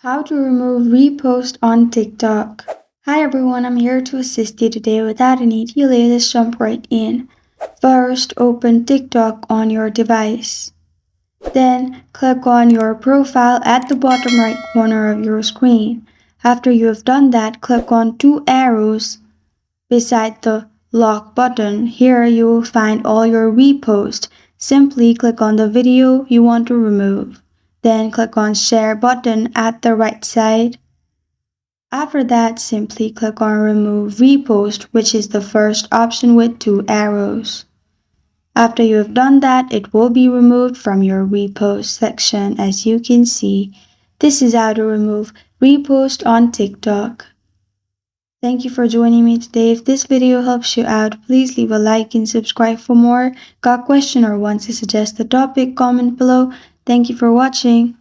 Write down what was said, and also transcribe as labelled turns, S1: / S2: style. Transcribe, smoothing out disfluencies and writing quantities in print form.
S1: How to remove repost on TikTok. Hi everyone, I'm here to assist you today. Without any delay, let's jump right in. First, open TikTok on your device. Then, click on your profile at the bottom right corner of your screen. After you have done that, click on two arrows beside the lock button. Here you will find all your reposts. Simply click on the video you want to remove. Then click on share button at the right side. After that, simply click on remove repost, which is the first option with two arrows. After you have done that, it will be removed from your repost section. As you can see, this is how to remove repost on TikTok. Thank you for joining me today. If this video helps you out, please leave a like and subscribe for more. Got a question or want to suggest a topic? Comment below. Thank you for watching.